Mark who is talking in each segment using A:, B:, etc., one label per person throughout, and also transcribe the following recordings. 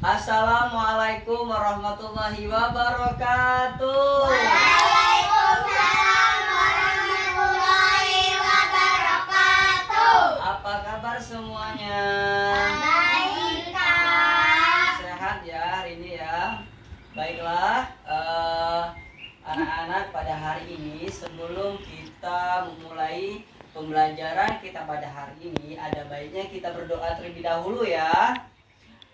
A: Assalamualaikum warahmatullahi wabarakatuh.
B: Waalaikumsalam warahmatullahi wabarakatuh.
A: Apa kabar semuanya?
B: Baik, Kak.
A: Sehat ya hari ini ya. Baiklah, anak-anak, pada hari ini sebelum kita memulai pembelajaran kita pada hari ini, ada baiknya kita berdoa terlebih dahulu ya.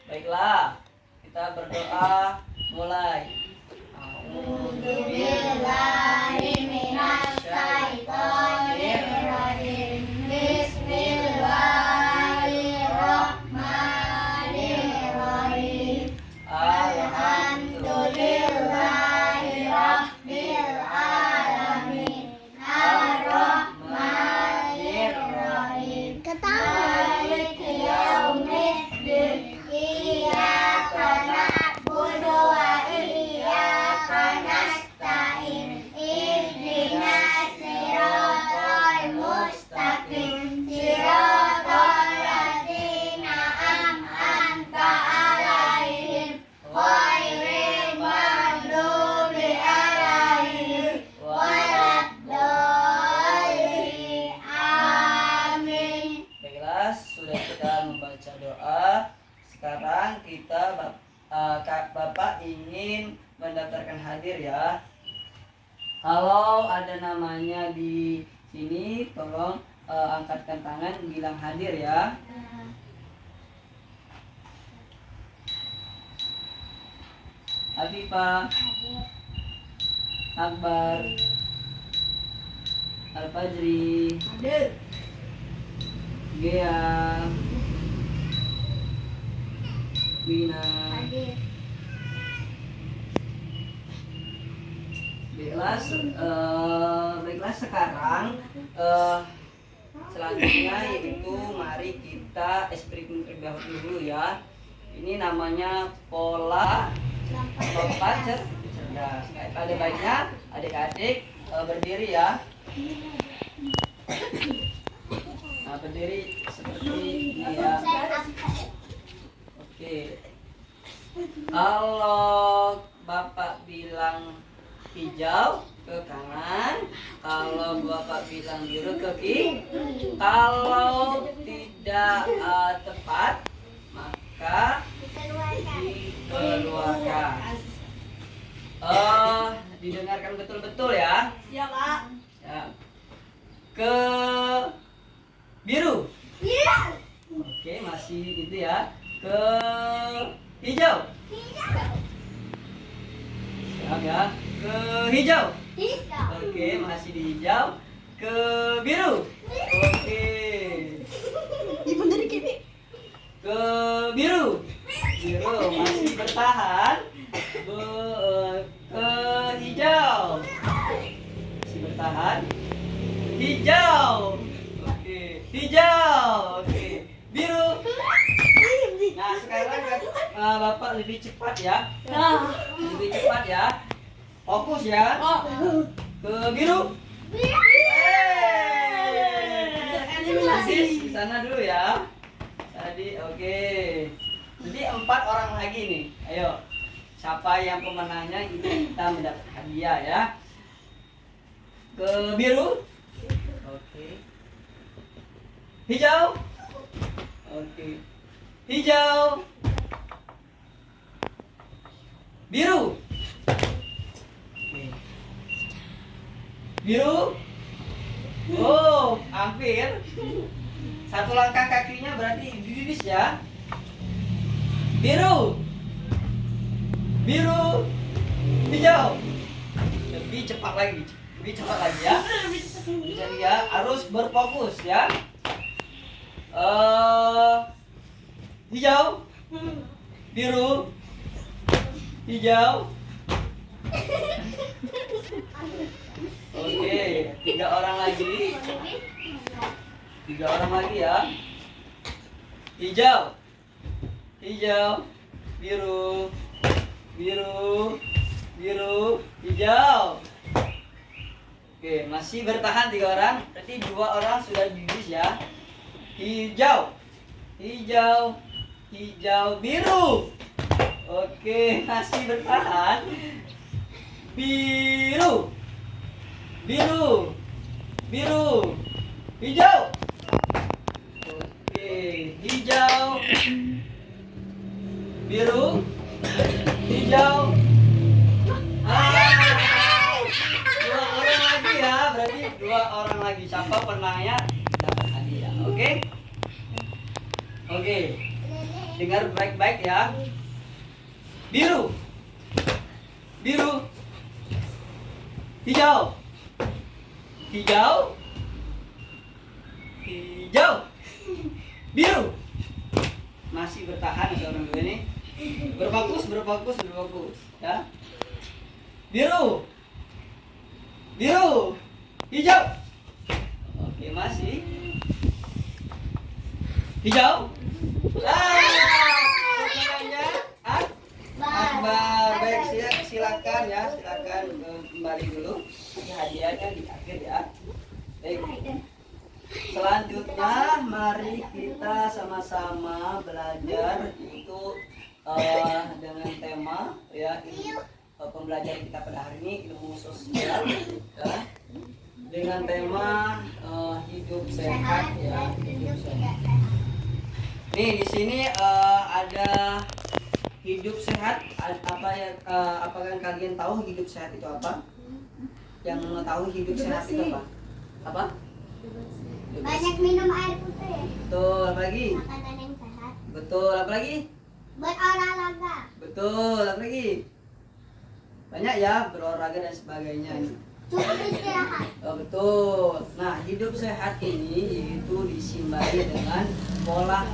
A: Baiklah, kita berdoa mulai.
B: A'udzubillahiminasyaitonirrajim. Bismillahirrahmanirrahim. Alhamdulillahirabbil alamin. Ar-Rahmanirrahim. Maliki yaumiddin. Iyyaka na'budu wa iyyaka nasta'in. Ihdinas siratal mustaqim. Siratal ladzina an'amta 'alaihim ghairil maghdubi 'alaihim waladdallin. Amin.
A: Baiklah, sudah kita membaca doa. Sekarang kita Bapak ingin mendaftarkan hadir ya. Kalau ada namanya di sini, tolong angkatkan tangan bilang hadir ya. Afifah, Akbar, Al-Fajri, Gea, Wina. Baiklah, sekarang selanjutnya yaitu mari kita experiment terlebih dahulu ya. Ini namanya pola lompat cerdas. Ada baiknya adik-adik berdiri ya. Nah, berdiri seperti ini ya. Oke. Kalau Bapak bilang hijau ke kanan, kalau Bapak bilang biru ke kiri. Kalau tidak tepat, maka dikeluarkan. Didengarkan betul-betul ya.
B: Ya, Pak.
A: Ya. Ke biru.
B: Iya.
A: Oke, masih itu ya. Ke hijau. Siap ya. Ke hijau. Oke, masih di hijau. Ke biru. Oke. Ke biru. Biru masih bertahan. Ke hijau. Masih bertahan. Hijau. Oke, hijau. Oke, biru. Nah, sekarang Bapak lebih cepat ya. Lebih cepat ya. Fokus ya. Ke biru. Masih di sana dulu ya. Tadi oke. Jadi 4 orang lagi nih. Ayo. Siapa yang pemenangnya ini kita mendapat hadiah ya. Ke biru. Oke. Hijau. Oke. Hijau. Biru. Oke. Biru. Oh, hampir. Satu langkah kakinya berarti dibis ya. Biru. Biru. Hijau. Lebih cepat lagi. Lebih cepat lagi ya. Jadi ya, harus berfokus ya. Hijau. Biru. Hijau. Oke, 3 orang lagi. 3 orang lagi ya. Hijau. Hijau. Biru. Biru. Biru. Hijau. Oke, masih bertahan 3 orang. Berarti 2 orang sudah bibis ya. Hijau. Hijau. Hijau. Biru. Oke, masih bertahan. Biru. Biru. Biru. Hijau. Oke, hijau. Biru. Hijau. Dua orang lagi ya, berarti dua orang lagi. Siapa penanya dapat hadiah, oke? Oke, dengar baik-baik ya. Biru. Biru. Hijau. Hijau. Hijau. Biru. Masih bertahan seorang dua ini. Berfokus, berfokus, berfokus ya. Biru. Biru. Hijau. Oke, masih. Hijau. Namanya Akbar. Baik, silakan ya, silakan kembali dulu. Ini hadiahnya di akhir ya. Baik. Selanjutnya mari kita sama-sama belajar itu dengan tema ya pembelajaran kita pada hari ini ilmu sosial ya. Dengan tema hidup sehat ya, hidup sehat. Nih di sini ada hidup sehat. Apa ya? Apakah kalian tahu hidup sehat itu apa? Yang tahu hidup sehat itu apa? Apa?
B: Banyak minum air putih.
A: Betul. Apa lagi?
B: Makanan yang sehat.
A: Betul. Apa lagi?
B: Berolahraga.
A: Betul. Apa lagi? Banyak ya, berolahraga dan sebagainya.
B: Cukup istirahat.
A: Oh, betul. Nah, hidup sehat ini yaitu disimbangi dengan pola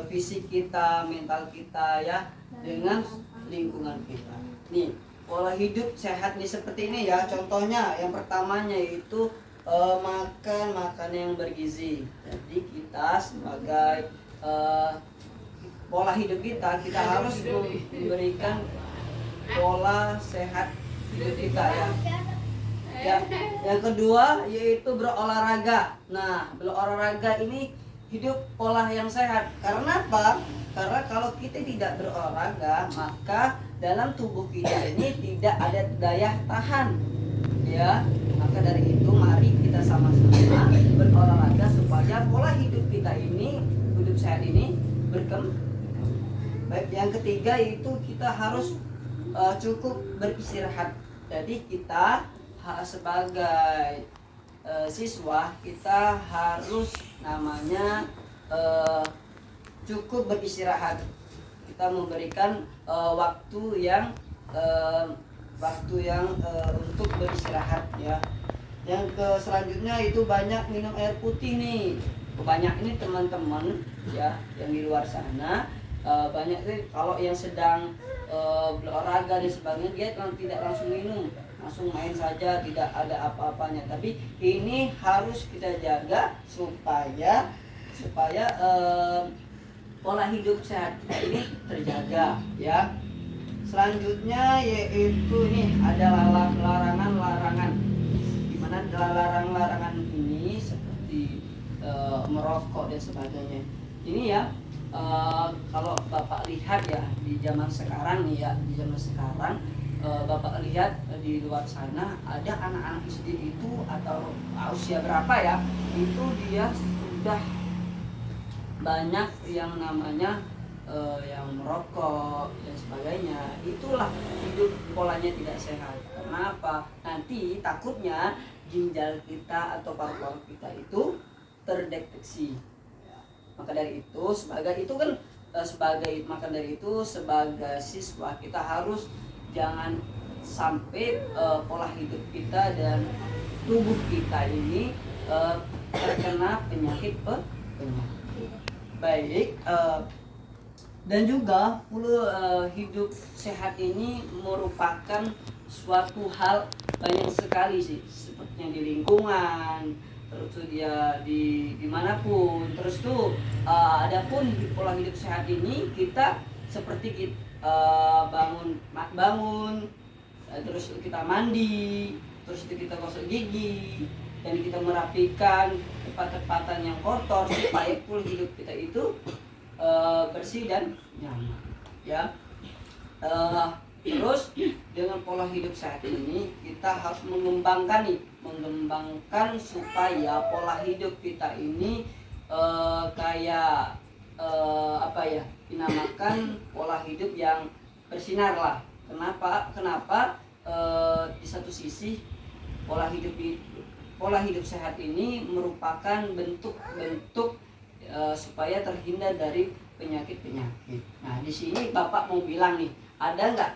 A: fisik kita, mental kita ya, dengan lingkungan kita. Nih, pola hidup sehat nih seperti ini ya. Contohnya yang pertamanya itu makan makanan yang bergizi. Jadi kita sebagai pola hidup kita harus memberikan pola sehat hidup kita ya. Ya, yang kedua yaitu berolahraga. Nah, berolahraga ini hidup pola yang sehat. Karena apa? Karena kalau kita tidak berolahraga, maka dalam tubuh kita ini tidak ada daya tahan. Ya, maka dari itu mari kita sama-sama berolahraga supaya pola hidup kita ini, hidup sehat ini berkembang. Baik, yang ketiga itu kita harus cukup beristirahat. Jadi kita sebagai siswa kita harus namanya cukup beristirahat. Kita memberikan waktu yang untuk beristirahat ya. Yang selanjutnya itu banyak minum air putih nih. Banyak ini teman-teman ya yang di luar sana banyak sih kalau yang sedang berolahraga dan sebagainya dia tidak langsung minum, langsung main saja, tidak ada apa-apanya. Tapi ini harus kita jaga supaya pola hidup sehat kita ini terjaga ya. Selanjutnya yaitu ini ada larangan-larangan. Di mana larangan-larangan ini seperti merokok dan sebagainya. Ini ya kalau Bapak lihat ya di zaman sekarang nih ya, di zaman sekarang Bapak lihat di luar sana ada anak-anak SD itu atau usia berapa ya, itu dia sudah banyak yang namanya yang merokok dan sebagainya. Itulah hidup polanya tidak sehat. Kenapa? Nanti takutnya ginjal kita atau paru-paru kita itu terdeteksi. Maka dari itu sebagai siswa kita harus jangan sampai pola hidup kita dan tubuh kita ini terkena penyakit. Baik, dan juga hidup sehat ini merupakan suatu hal banyak sekali sih, sepertinya di lingkungan, terus tuh dia di dimanapun. Terus tuh adapun di pola hidup sehat ini kita seperti bangun, terus kita mandi, terus itu kita gosok gigi, dan kita merapikan tempat-tempatan yang kotor supaya pola hidup kita itu bersih dan nyaman ya. Terus dengan pola hidup sehat ini kita harus mengembangkan supaya pola hidup kita ini kayak apa ya, dinamakan pola hidup yang bersinar lah. Kenapa di satu sisi pola hidup sehat ini merupakan bentuk supaya terhindar dari penyakit-penyakit. Nah, di sini Bapak mau bilang nih, ada nggak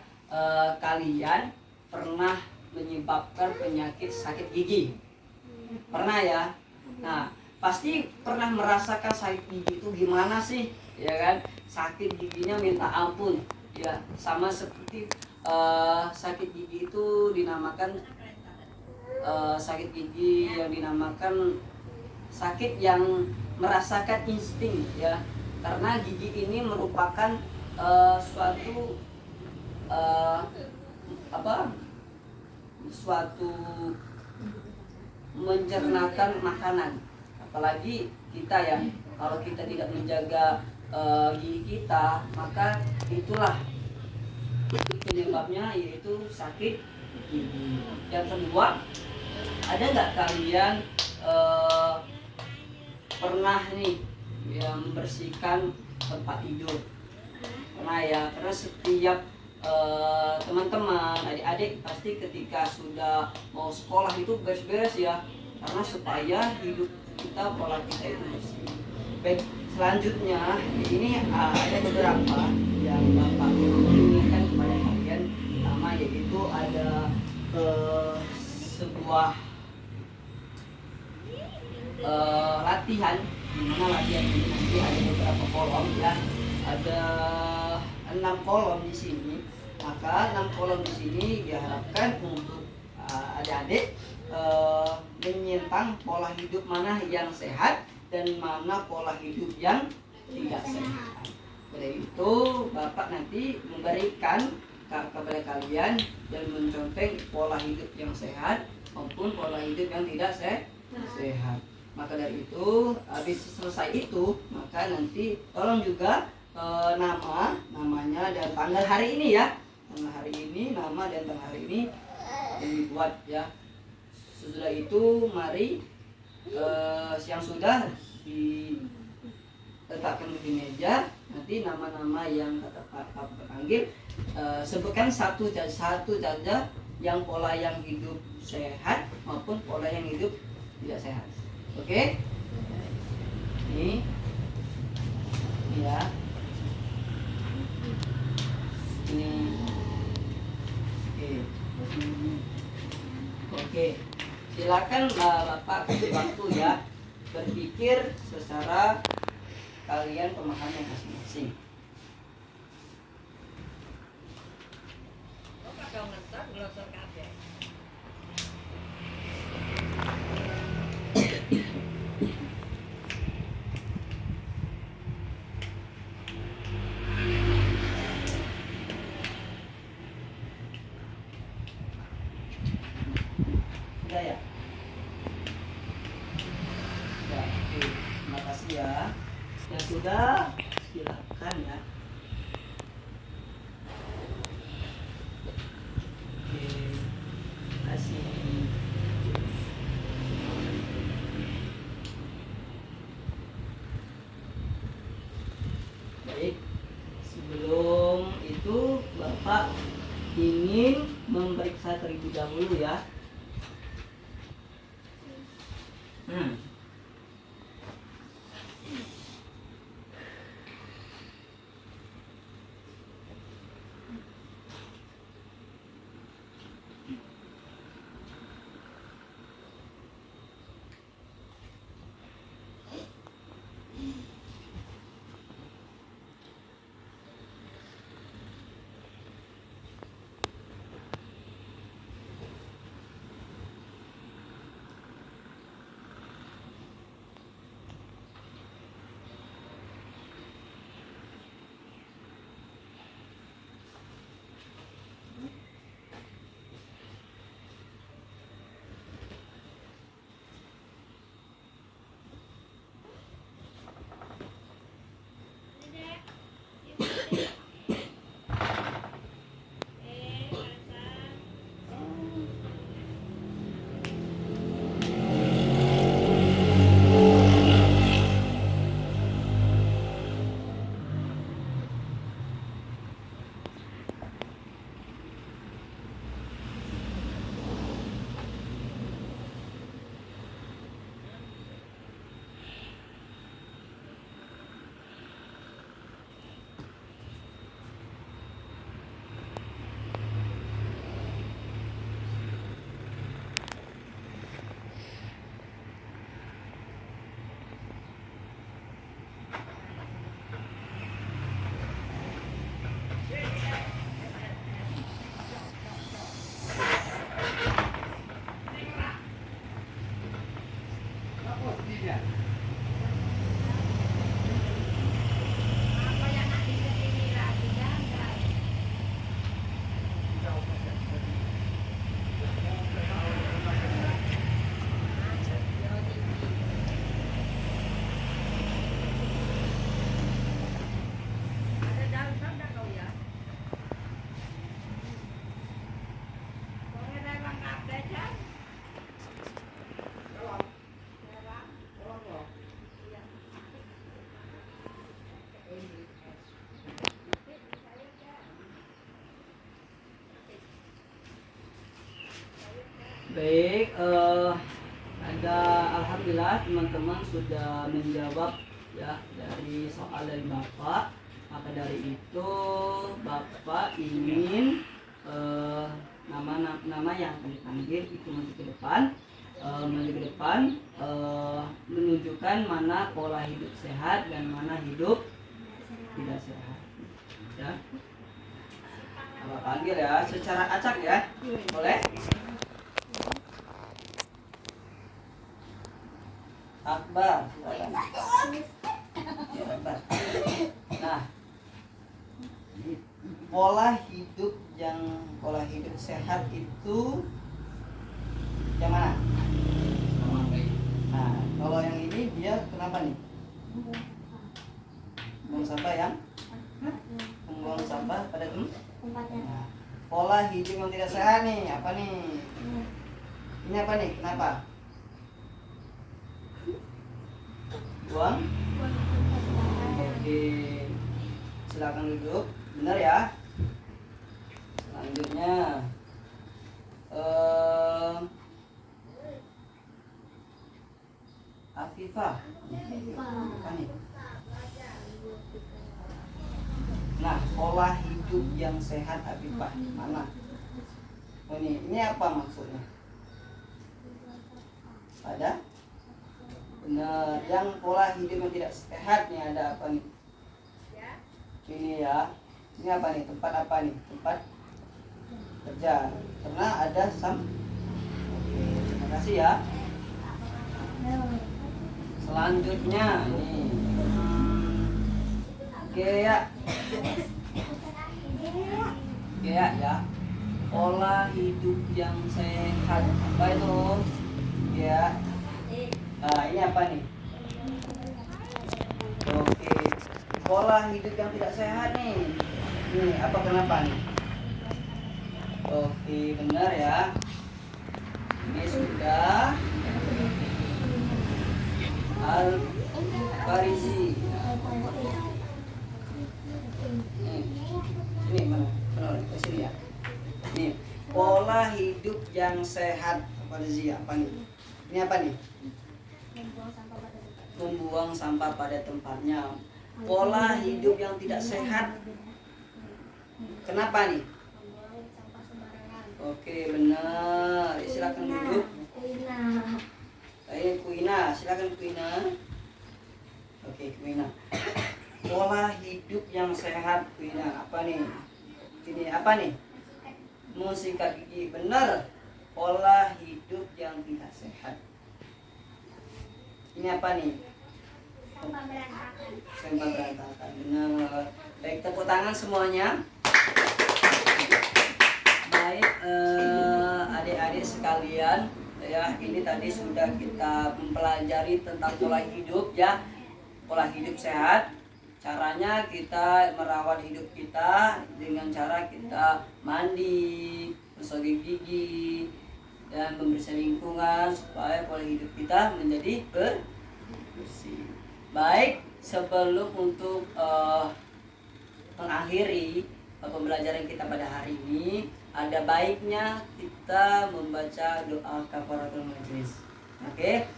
A: kalian pernah menyebabkan penyakit sakit gigi? Pernah ya? Nah, pasti pernah merasakan sakit gigi itu gimana sih? Ya kan? Sakit giginya minta ampun. Ya, sama seperti sakit gigi itu dinamakan sakit gigi yang dinamakan sakit yang merasakan insting ya. Karena gigi ini merupakan suatu suatu mencernakan makanan. Apalagi kita ya, kalau kita tidak menjaga gigi kita, maka itulah penyebabnya, yaitu sakit gigi. Yang kedua, ada nggak kalian pernah nih yang membersihkan tempat tidur? Pernah ya, karena setiap teman-teman, adik-adik pasti ketika sudah mau sekolah itu beres-beres ya, karena supaya hidup kita, pola kita itu bersih. Baik, selanjutnya ini ada beberapa yang Bapak inginkan kepada kalian. Pertama yaitu ada sebuah latihan, di mana latihan ini nanti ada beberapa kolom ya, ada 6 kolom di sini. Maka 6 kolom di sini diharapkan untuk adik-adik menyentang pola hidup mana yang sehat dan mana pola hidup yang tidak sehat. Oleh itu Bapak nanti memberikan kepada kalian dan mencontoh pola hidup yang sehat maupun pola hidup yang tidak sehat. Maka dari itu, habis selesai itu, maka nanti tolong juga namanya dan tanggal hari ini ya, tanggal hari ini, nama dan tanggal hari ini yang dibuat ya. Sesudah itu mari yang sudah diletakkan di meja, nanti nama-nama yang kata Pak panggil, sebutkan satu saja yang pola yang hidup sehat maupun pola yang hidup tidak sehat. Oke? Ini ya. Ini. Oke. Silakan Bapak kasih waktu ya, berpikir secara kalian pemahaman masing-masing. Sudah ya? Ya, oke. Terima kasih ya. Yang sudah, silakan ya. Oke, terima kasih. Baik, sebelum itu Bapak ingin memeriksa terlebih dahulu ya. Baik, ada alhamdulillah teman-teman sudah menjawab ya dari soal dari Bapak. Maka dari itu Bapak ingin nama yang akan dipanggil itu maju ke depan, menunjukkan mana pola hidup sehat dan mana hidup tidak sehat. Ya, Bapak panggil ya secara acak ya, boleh? Akbar, ya, Akbar. Nah, pola hidup sehat itu yang mana? Nah, kalau yang ini dia kenapa nih? Membuang sampah pada
B: Tempatnya.
A: Nah, pola hidup yang tidak sehat nih, apa nih? Ini apa nih? Kenapa? Buang? Oke, silakan duduk. Benar ya? Selanjutnya, Afifah. Apa nih? Nah, pola hidup yang sehat Afifah mana? Oh, ini apa maksudnya? Ada? Benar, yang pola hidup yang tidak sehat nih ada apa nih? Ini ya. Ini apa nih? Tempat apa nih? Tempat kerja. Karena ada Oke, terima kasih ya. Selanjutnya ini. Oke ya. Oke ya. Pola hidup yang sehat. Apa itu? Ya. Nah, ini apa nih? Oke. Pola hidup yang tidak sehat nih. Ini apa kenapa nih? Oke, benar ya. Ini sudah Al-Farisi. Ini mana? Benar, ke sini ya. Nih, pola hidup yang sehat Farisi apa nih? Ini apa nih? Membuang sampah pada tempatnya. Pola hidup yang tidak sehat. Kenapa nih? Oke, benar. Silakan duduk. Kuina, silakan Kuina. Oke, Kuina. Pola hidup yang sehat Kuina. Apa nih? Ini apa nih? Mensikat gigi. Benar. Pola hidup yang tidak sehat. Ini apa nih? Sampah berantakan. Benar. Baik, tepuk tangan semuanya. Baik, adik-adik sekalian, ya ini tadi sudah kita mempelajari tentang pola hidup ya, pola hidup sehat. Caranya kita merawat hidup kita dengan cara kita mandi, gosok gigi, dan membersihkan lingkungan supaya pola hidup kita menjadi bersih. Baik, sebelum untuk mengakhiri pembelajaran kita pada hari ini, ada baiknya kita membaca doa kafaratul majlis. Oke,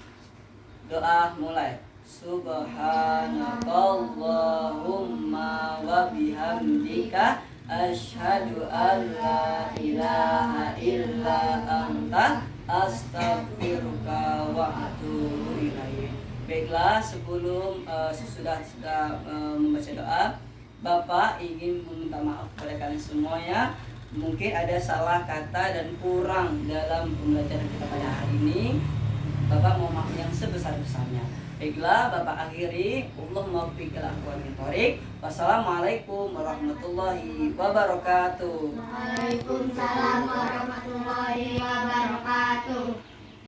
A: doa mulai. Subhanakallahumma wa bihamdika asyhadu an la ilaha illa anta astaghfiruka wa atubu ilaik. Baiklah, sebelum sudah membaca doa, Bapak ingin meminta maaf kepada kalian semuanya. Mungkin ada salah kata dan kurang dalam pembelajaran kita pada hari ini. Bapak mau maaf yang sebesar-besarnya. Baiklah, Bapak akhiri. Allahumma waffiq ila aqwamit thoriq. Wassalamualaikum warahmatullahi wabarakatuh.